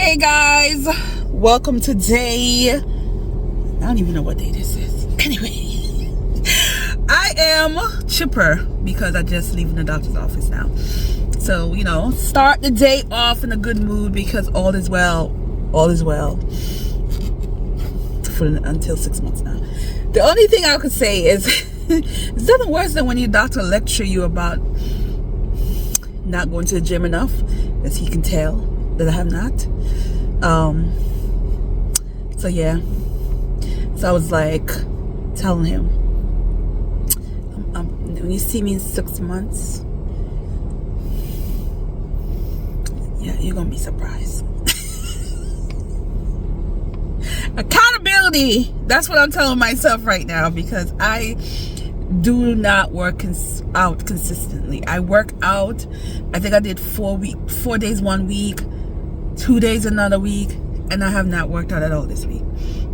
Hey guys, welcome to day, I don't even know what day this is. Anyway, I am chipper because I just leaving the doctor's office now. So, start the day off in a good mood because all is well. All is well. Until 6 months now. The only thing I could say is it's nothing worse than when your doctor lecture you about not going to the gym enough, as he can tell that I have not. So yeah. So I was like telling him, when you see me in 6 months, yeah, you're gonna be surprised. Accountability. That's what I'm telling myself right now, because I do not work out consistently. I work out. I think I did 4 days 1 week, 2 days another week, and I have not worked out at all this week.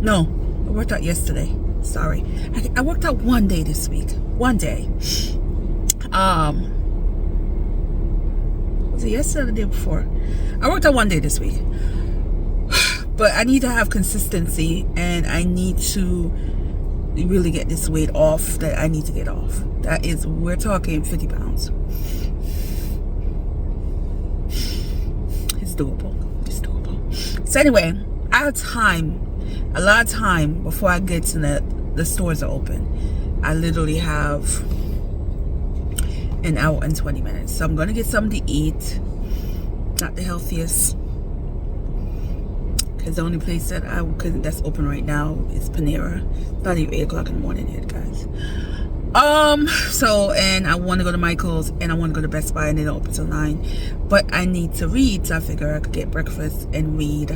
No, I worked out yesterday. Sorry, I worked out 1 day this week. 1 day. Was it yesterday or the day before? I worked out 1 day this week. But I need to have consistency, and I need to really get this weight off that I need to get off. That is, we're talking 50 pounds. It's doable. It's doable. So anyway, I have time, a lot of time before I get to the stores are open. I literally have an hour and 20 minutes. So I'm going to get something to eat. Not the healthiest. Because the only place that's open right now is Panera. It's not even 8 o'clock in the morning yet, guys. And I want to go to Michael's, and I want to go to Best Buy, and they don't open till 9. But I need to read, so I figure I could get breakfast and read,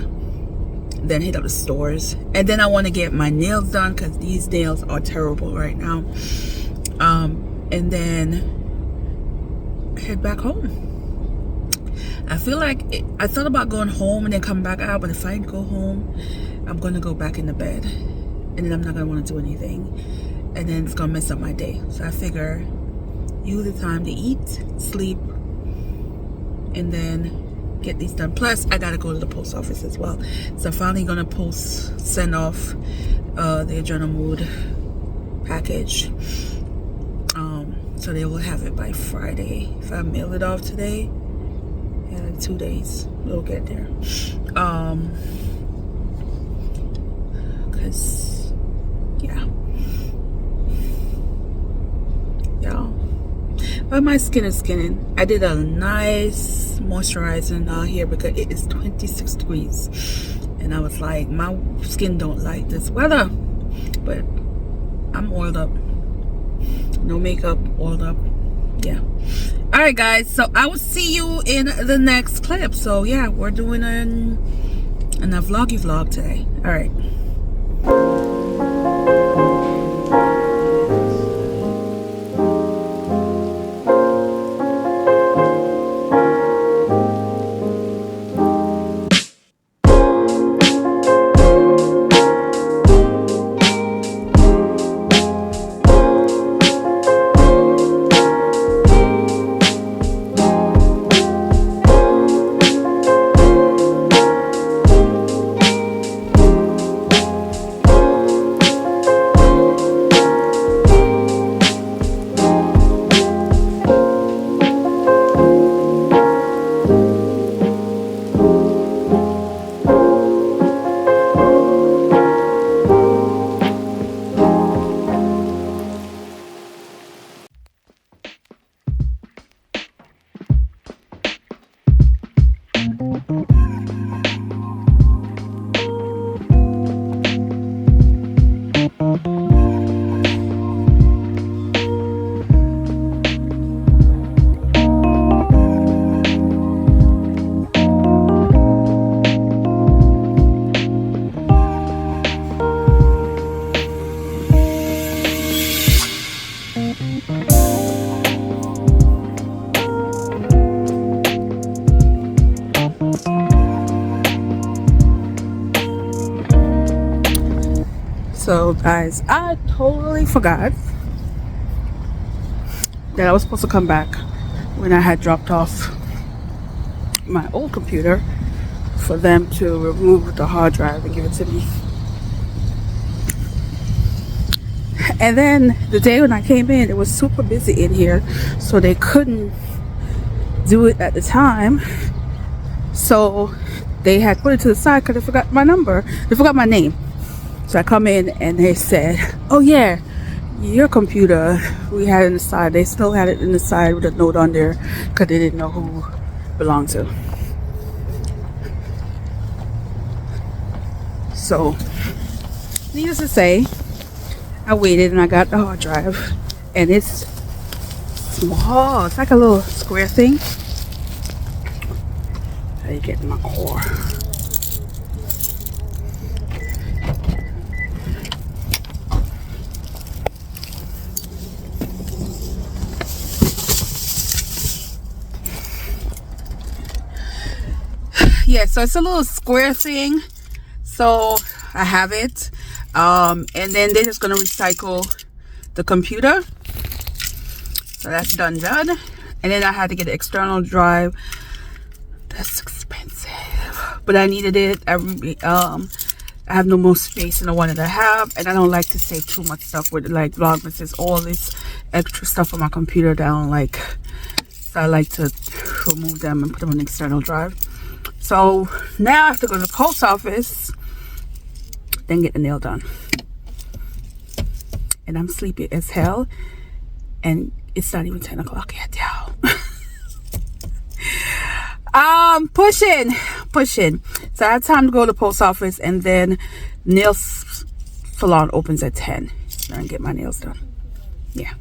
then hit up the stores. And then I want to get my nails done, because these nails are terrible right now. And then head back home. I feel like I thought about going home and then come back out, but if I go home, I'm going to go back in the bed, and then I'm not going to want to do anything, and then it's going to mess up my day. So I figure use the time to eat, sleep, and then get these done. Plus, I got to go to the post office as well. So I'm finally going to send off the Adrenal Mood package. So they will have it by Friday. If I mail it off today, in 2 days we'll get there. Cause yeah, but my skin is skinning. I did a nice moisturizing here because it is 26 degrees, and I was like, my skin don't like this weather, but I'm oiled up, no makeup, oiled up. Yeah. All right, guys, so I will see you in the next clip. So yeah, we're doing a vloggy vlog today. All right. So guys, I totally forgot that I was supposed to come back when I had dropped off my old computer for them to remove the hard drive and give it to me. And then the day when I came in, it was super busy in here, so they couldn't do it at the time. So they had put it to the side because they forgot my number. They forgot my name. So I come in and they said, oh yeah, your computer, we had it in the side. They still had it in the side with a note on there because they didn't know who it belonged to. So needless to say, I waited and I got the hard drive, and it's small. It's like a little square thing. How you get in my core? Yeah, so it's a little square thing. So I have it. And then they're just gonna recycle the computer. So that's done. And then I had to get an external drive. That's expensive, but I needed it. I have no more space in the one that I have, and I don't like to save too much stuff with like vlogmas. There's all this extra stuff on my computer that I don't like, so I like to remove them and put them on an external drive. So now I have to go to the post office, then get the nail done. And I'm sleepy as hell, and it's not even 10 o'clock yet, y'all. Pushing. So I have time to go to the post office, and then nail salon opens at 10. So I can get my nails done. Yeah.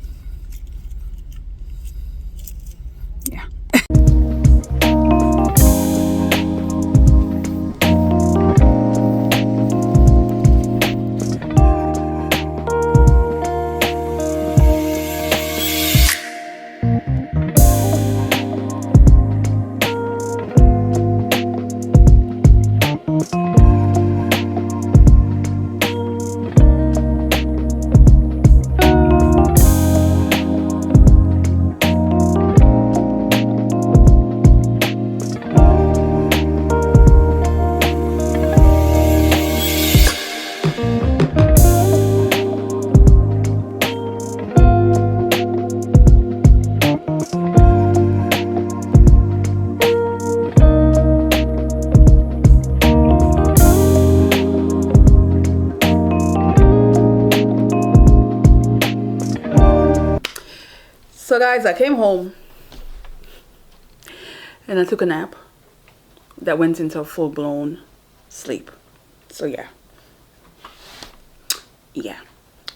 So guys, I came home and I took a nap that went into a full-blown sleep. So yeah.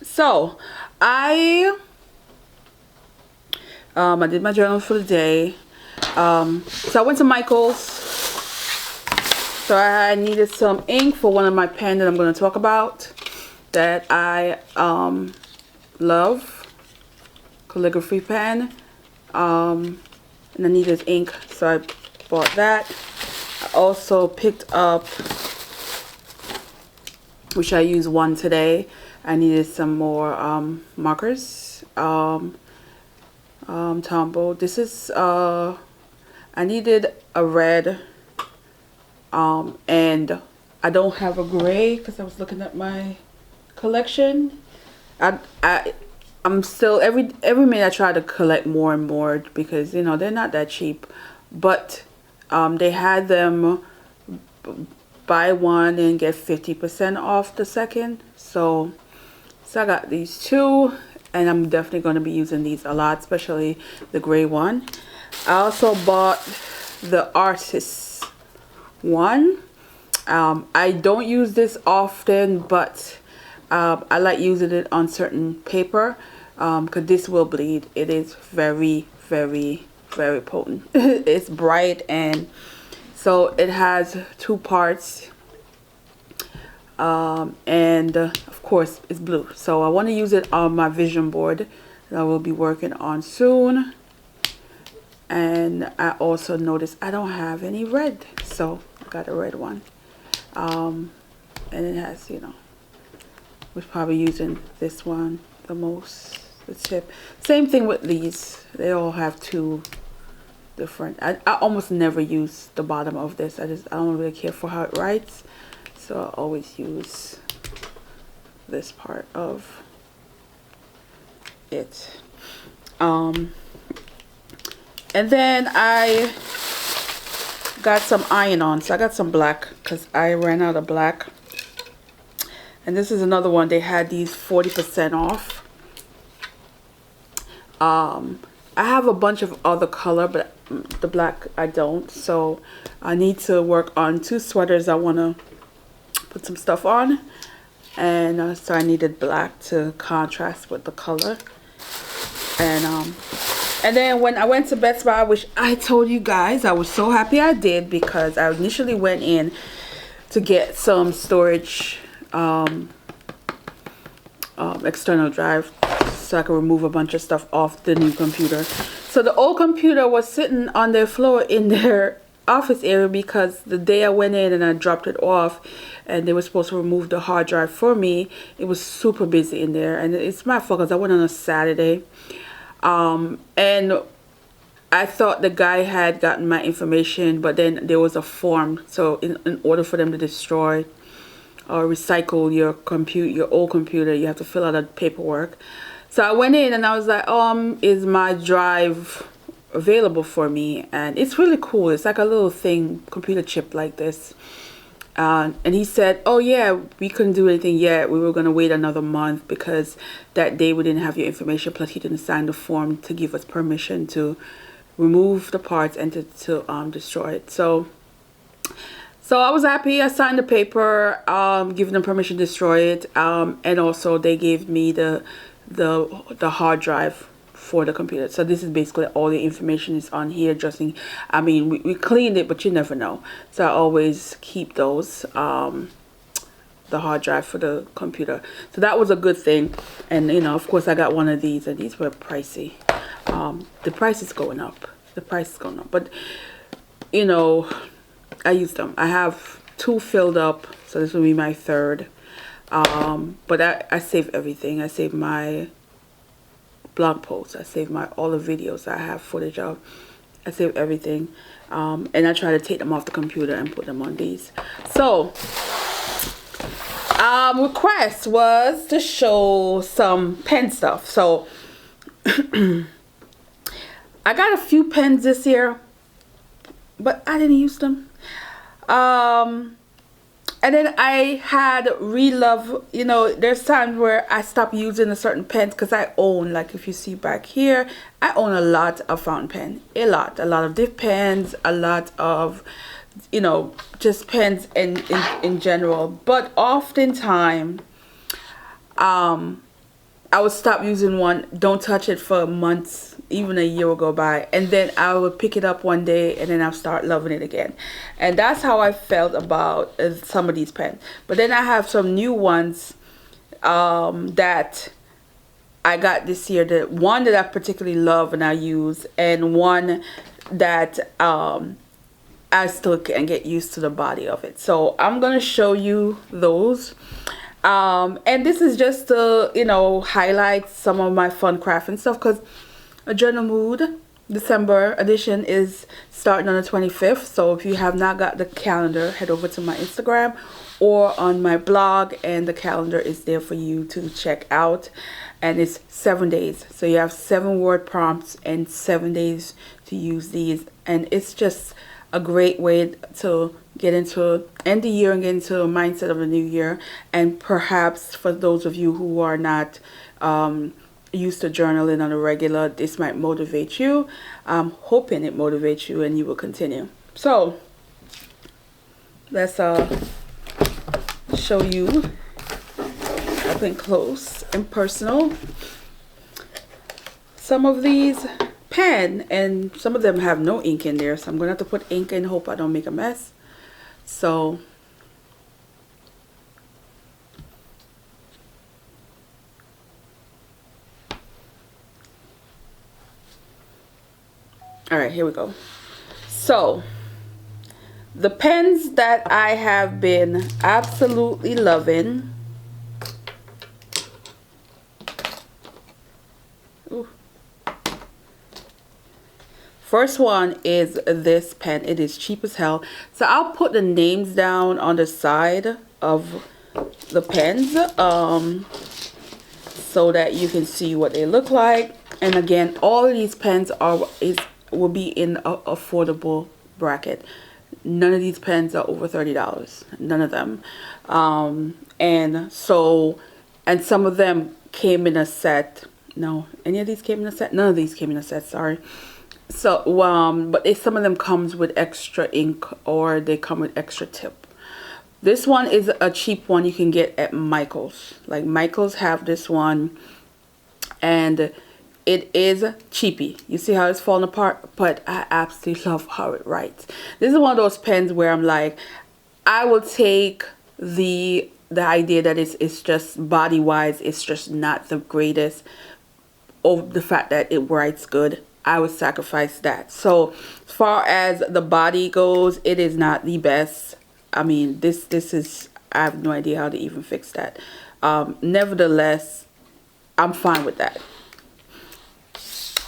So I did my journal for the day. So I went to Michael's. So I needed some ink for one of my pens that I'm going to talk about that I love. Calligraphy pen, and I needed ink, so I bought that. I also picked up, which I used one today, I needed some more markers. Tombow. This is I needed a red, and I don't have a gray because I was looking at my collection. I'm still every minute I try to collect more and more because, you know, they're not that cheap, but they had them buy one and get 50% off the second. So I got these two, and I'm definitely going to be using these a lot, especially the gray one. I also bought the artist one. I don't use this often, but I like using it on certain paper because this will bleed. It is very, very, very potent. It's bright, and so it has two parts, and of course it's blue. So I want to use it on my vision board that I will be working on soon. And I also noticed I don't have any red, so I got a red one. And it has, you know, we're probably using this one the most, the tip. Same thing with these. They all have two different. I almost never use the bottom of this. I don't really care for how it writes, so I always use this part of it. And then I got some iron-on, so I got some black because I ran out of black. And this is another one. They had these 40% off. I have a bunch of other color, but the black I don't. So I need to work on 2 sweaters I want to put some stuff on. And so I needed black to contrast with the color. And then when I went to Best Buy, which I told you guys, I was so happy I did, because I initially went in to get some storage, external drive, so I could remove a bunch of stuff off the new computer. So the old computer was sitting on their floor in their office area, because the day I went in and I dropped it off and they were supposed to remove the hard drive for me, it was super busy in there. And it's my fault because I went on a Saturday. And I thought the guy had gotten my information, but then there was a form. So in order for them to destroy or recycle your old computer, you have to fill out a paperwork. So I went in and I was like, is my drive available for me? And it's really cool. It's like a little thing, computer chip like this. And he said, oh yeah, we couldn't do anything yet. We were going to wait another month because that day we didn't have your information. Plus he didn't sign the form to give us permission to remove the parts and to destroy it. So I was happy. I signed the paper, giving them permission to destroy it. And also they gave me the hard drive for the computer. So this is basically all the information is on here. I mean, we cleaned it, but you never know. So I always keep those, the hard drive for the computer. So that was a good thing. And you know, of course I got one of these, and these were pricey. The price is going up. The price is going up. But you know, I used them. I have 2 filled up, so this will be my 3rd. But I save everything. I save my blog posts. I save all the videos I have footage of. I save everything. And I try to take them off the computer and put them on these. So, request was to show some pen stuff. So, I got a few pens this year, but I didn't use them. And then I had relove, you know, there's times where I stop using a certain pen because I own, like if you see back here, I own a lot of fountain pen, a lot of dip pens, a lot of, you know, just pens in general. But oftentimes, I would stop using one, don't touch it for months, even a year will go by, and then I would pick it up one day and then I'll start loving it again. And that's how I felt about some of these pens. But then I have some new ones that I got this year. The one that I particularly love and I use, and one that I still can get used to the body of it. So I'm gonna show you those. And this is just to, you know, highlight some of my fun craft and stuff, because a Journal Mood December edition is starting on the 25th. So if you have not got the calendar, head over to my Instagram or on my blog, and the calendar is there for you to check out. And it's 7 days. So you have 7 word prompts and 7 days to use these. And it's just a great way to get into end the year and get into a mindset of the new year. And perhaps for those of you who are not used to journaling on a regular, this might motivate you. I'm hoping it motivates you and you will continue. So let's show you up and close and personal some of these pen, and some of them have no ink in there, so I'm gonna have to put ink in, hope I don't make a mess. So all right, here we go. So the pens that I have been absolutely loving. Ooh. First one is this pen. It is cheap as hell. So I'll put the names down on the side of the pens so that you can see what they look like. And again, all of these pens will be in a affordable bracket. None of these pens are over $30. None of them. And some of them came in a set. No, any of these came in a set? None of these came in a set, sorry. So, but some of them comes with extra ink or they come with extra tip. This one is a cheap one you can get at Michael's. Like Michael's have this one and it is cheapy. You see how it's falling apart? But I absolutely love how it writes. This is one of those pens where I'm like, I will take the idea that it's just body wise, it's just not the greatest, over the fact that it writes good. I would sacrifice that. So as far as the body goes, it is not the best. I mean, this is, I have no idea how to even fix that. Nevertheless, I'm fine with that.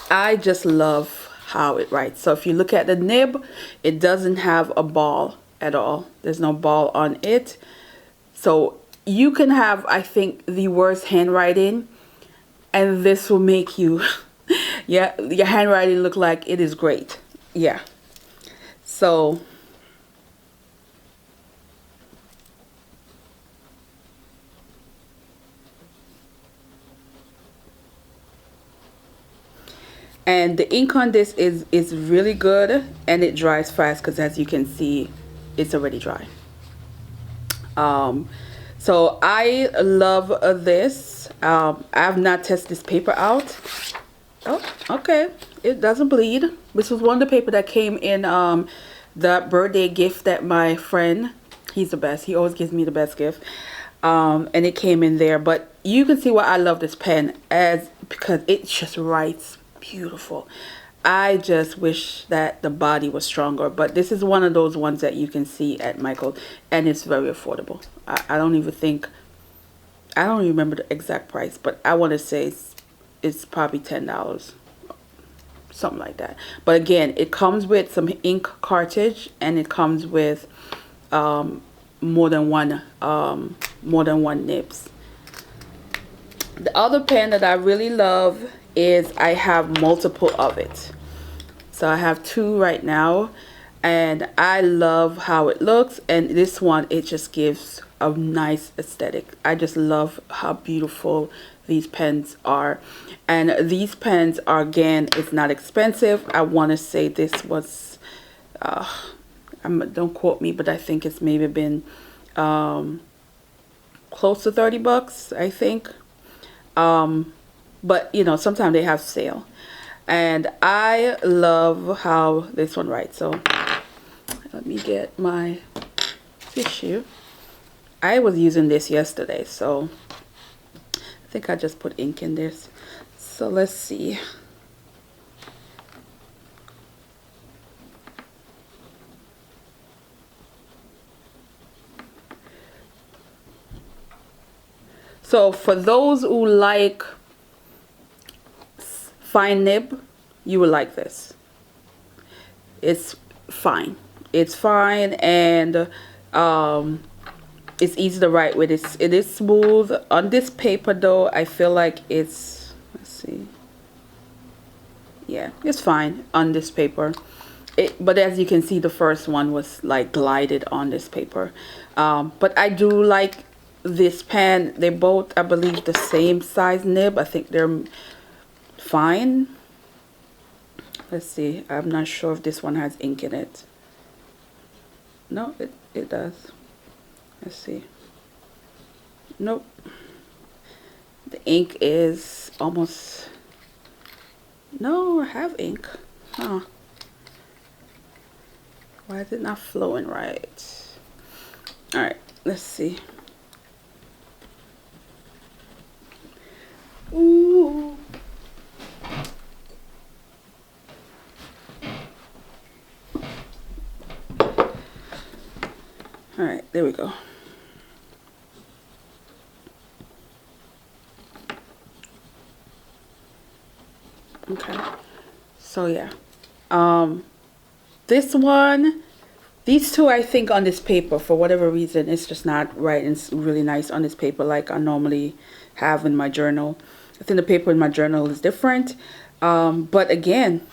I just love how it writes. So if you look at the nib, it doesn't have a ball at all. There's no ball on it. So you can have, I think, the worst handwriting, and this will make you yeah, your handwriting look like it is great. Yeah. So and the ink on this is really good, and it dries fast because as you can see, it's already dry. So I love this. I have not tested this paper out. Oh, okay. It doesn't bleed. This was one of the paper that came in the birthday gift that my friend, he's the best. He always gives me the best gift. And it came in there. But you can see why I love this pen because it just writes beautiful. I just wish that the body was stronger. But this is one of those ones that you can see at Michael's. And it's very affordable. I don't remember the exact price. But I want to say it's probably $10, something like that. But again, it comes with some ink cartridge, and it comes with more than one nibs. The other pen that I really love is I have multiple of it. So I have 2 right now, and I love how it looks. And this one, it just gives a nice aesthetic. I just love how beautiful these pens are. And these pens are, again, it's not expensive. I want to say this was don't quote me, but I think it's maybe been close to 30 bucks, I think. But you know, sometimes they have sale, and I love how this one writes. So let me get my tissue. I was using this yesterday, so I think I just put ink in this. So let's see. So for those who like fine nib, you will like this. It's fine. It's fine, and it's easy to write with. It is smooth. On this paper though, I feel like it's, let's see. Yeah, it's fine on this paper. But as you can see, the first one was like glided on this paper. But I do like this pen. They both, I believe, the same size nib. I think they're fine. Let's see. I'm not sure if this one has ink in it. No, it does. Let's see. Nope. The ink is almost... No, I have ink. Huh. Why is it not flowing right? Alright, let's see. Ooh. Alright, there we go. Okay, so yeah, This one, these two, I think on this paper, for whatever reason, it's just not right. And it's really nice on this paper like I normally have in my journal. I think the paper in my journal is different. But again,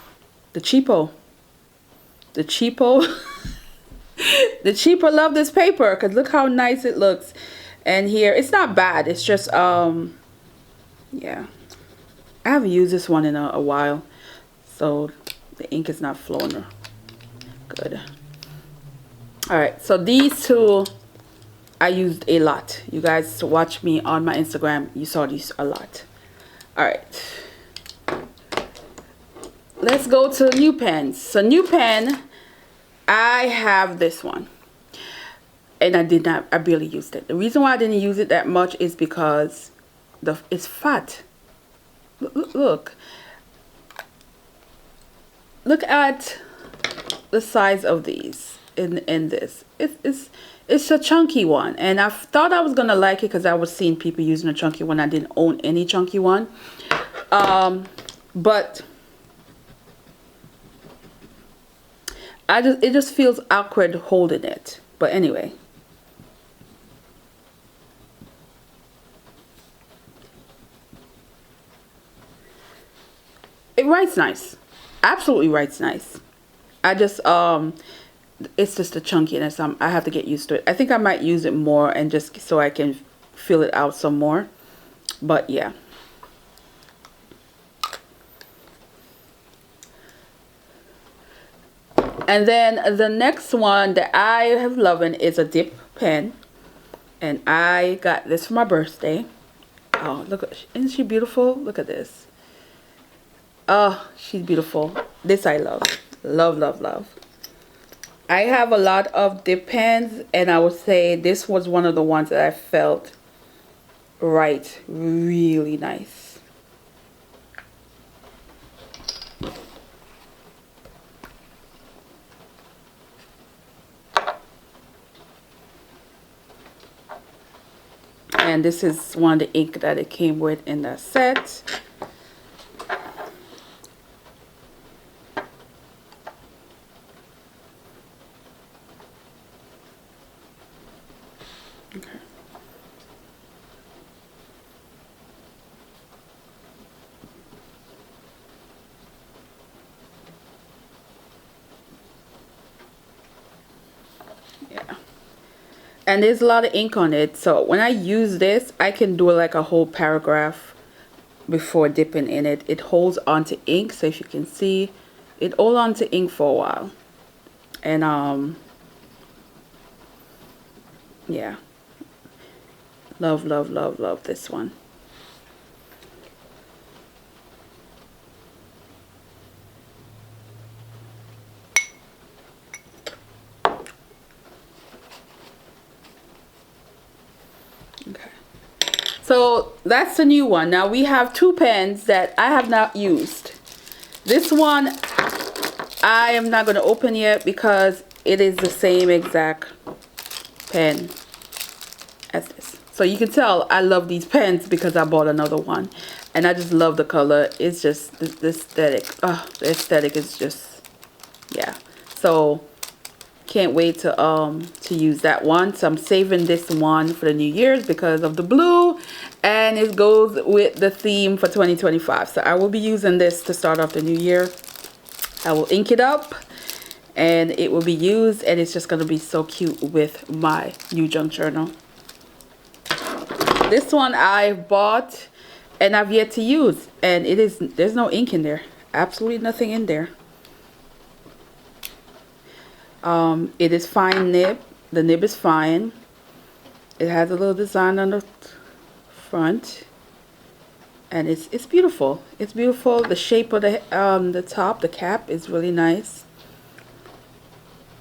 the cheapo. The cheapo. The cheapo love this paper because look how nice it looks. And here, it's not bad. It's just, yeah. I haven't used this one in a while. So the ink is not flowing good. Alright, so these two I used a lot. You guys watch me on my Instagram. You saw these a lot. Alright. Let's go to new pens. So new pen, I have this one. And I barely used it. The reason why I didn't use it that much is because it's fat. Look. Look at the size of these in this. It's a chunky one. And I thought I was going to like it because I was seeing people using a chunky one. I didn't own any chunky one. But it just feels awkward holding it. But anyway. It writes nice. Absolutely writes nice. I just it's just the chunkiness. I have to get used to it. I think I might use it more and just so I can feel it out some more. But yeah. And then the next one that I have loving is a dip pen. And I got this for my birthday. Oh, look, isn't she beautiful? Look at this. Oh, she's beautiful. This I love. Love, love, love. I have a lot of dip pens, and I would say this was one of the ones that I felt right really nice. And this is one of the ink that it came with in the set. Okay. Yeah. And there's a lot of ink on it, so when I use this, I can do like a whole paragraph before dipping in it. It holds onto ink, so if you can see, it holds onto ink for a while. And yeah, love, love, love, love this one. Okay, so that's the new one. Now we have two pens that I have not used. This one I am not going to open yet because it is the same exact pen as this. So you can tell I love these pens because I bought another one. And I just love the color. It's just the aesthetic. Oh, the aesthetic is just, yeah. So can't wait to use that one. So I'm saving this one for the New Year's because of the blue. And it goes with the theme for 2025. So I will be using this to start off the new year. I will ink it up and it will be used, and it's just going to be so cute with my new junk journal. This one I bought and I've yet to use, and there's no ink in there. Absolutely nothing in there. It is fine nib. The nib is fine. It has a little design on the front. And it's beautiful. It's beautiful. The shape of the top, the cap is really nice.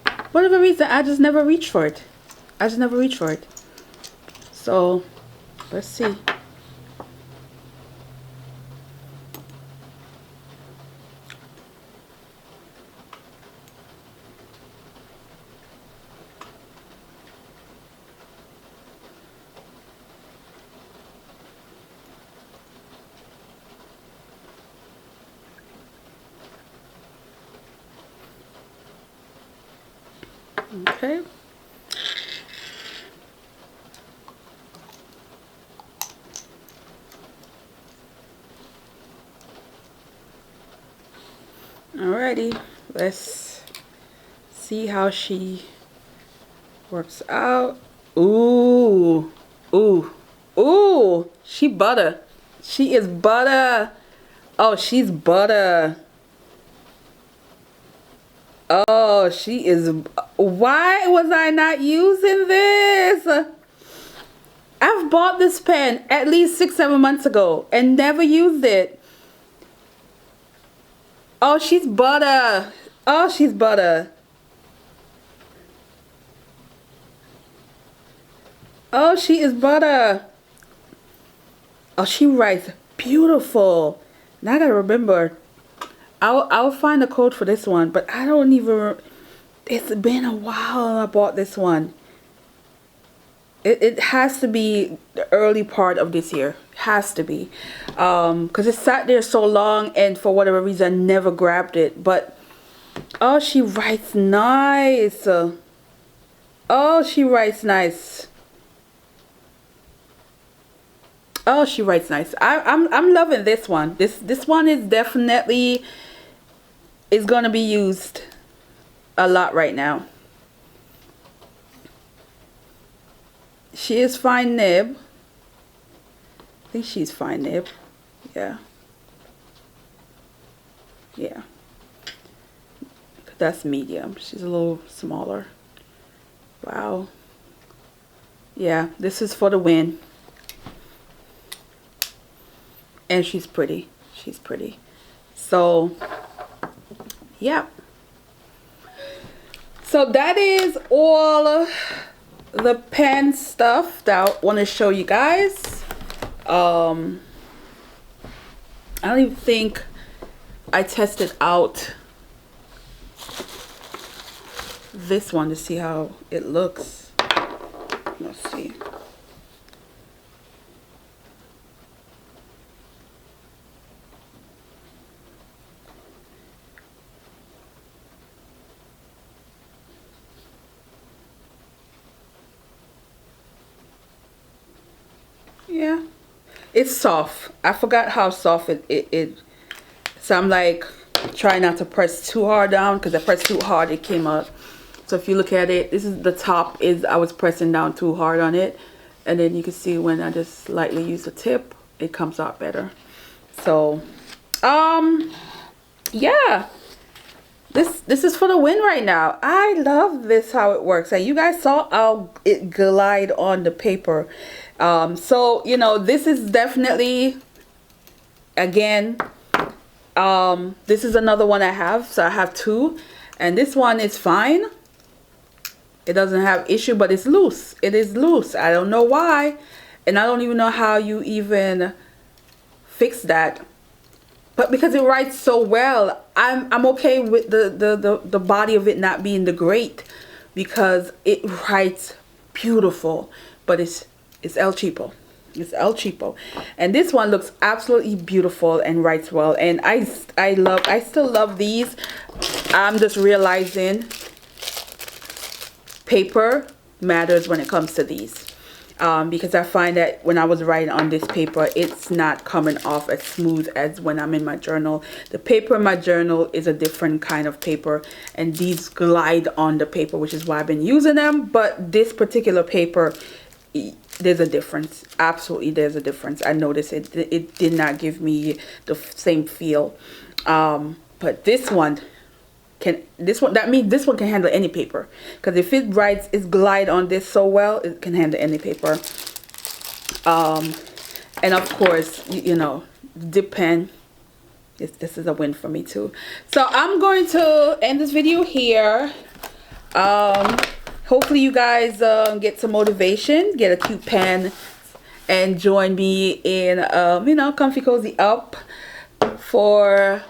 For whatever reason, I just never reach for it. I just never reach for it. So, let's see. Okay. Alrighty, let's see how she works out. Ooh, ooh, ooh, she butter. She is butter. Oh, she's butter. Oh, she is. Why was I not using this? I've bought this pen at least 6-7 months ago and never used it. Oh, she's butter. Oh, she's butter. Oh, she is butter. Oh, she writes beautiful. Now I gotta remember. I'll find a code for this one, but I don't even. It's been a while I bought this one. It has to be the early part of this year. Has to be, because it sat there so long, and for whatever reason, I never grabbed it. But oh, she writes nice. Oh, she writes nice. Oh, she writes nice. I'm loving this one. This one is definitely is gonna be used a lot right now. She is fine nib. I think she's fine nib. Yeah. Yeah. That's medium. She's a little smaller. Wow. Yeah, this is for the win. And she's pretty. She's pretty. So, yeah. So that is all the pen stuff that I want to show you guys. I don't even think I tested out this one to see how it looks. Let's see. Yeah, it's soft. I forgot how soft it so I'm like trying not to press too hard down, because I pressed too hard it came up. So if you look at it, this is the top, is I was pressing down too hard on it, and then you can see when I just lightly use the tip, it comes out better. So yeah, this is for the win right now. I love this, how it works. And you guys saw how it glide on the paper. So you know, this is definitely, again, this is another one I have. So I have two, and this one is fine. It doesn't have issue, but it's loose. It is loose. I don't know why, and I don't even know how you even fix that. But because it writes so well, I'm okay with the body of it not being the great, because it writes beautiful. But it's El Cheapo. It's El Cheapo. And this one looks absolutely beautiful and writes well. And I still love these. I'm just realizing paper matters when it comes to these. Because I find that when I was writing on this paper, it's not coming off as smooth as when I'm in my journal. The paper in my journal is a different kind of paper, and these glide on the paper, which is why I've been using them. But this particular paper, there's a difference. Absolutely, there's a difference. I noticed it did not give me the same feel. But this one that means this one can handle any paper, because if it writes, it's glide on this so well, it can handle any paper. And of course, you know, dip pen, this is a win for me too. So I'm going to end this video here. Hopefully you guys get some motivation, get a cute pen, and join me in you know, comfy cozy up for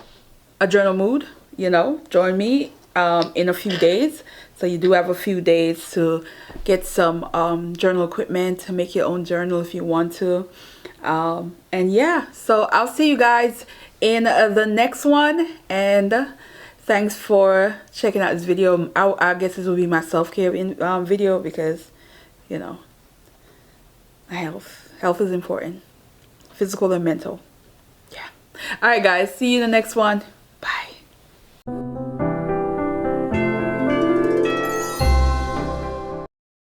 a journal mood. You know, join me in a few days. So you do have a few days to get some journal equipment to make your own journal if you want to. And yeah, so I'll see you guys in the next one, and Thanks for checking out this video. I guess this will be my self-care video because, you know, health is important, physical and mental. Yeah. All right, guys. See you in the next one.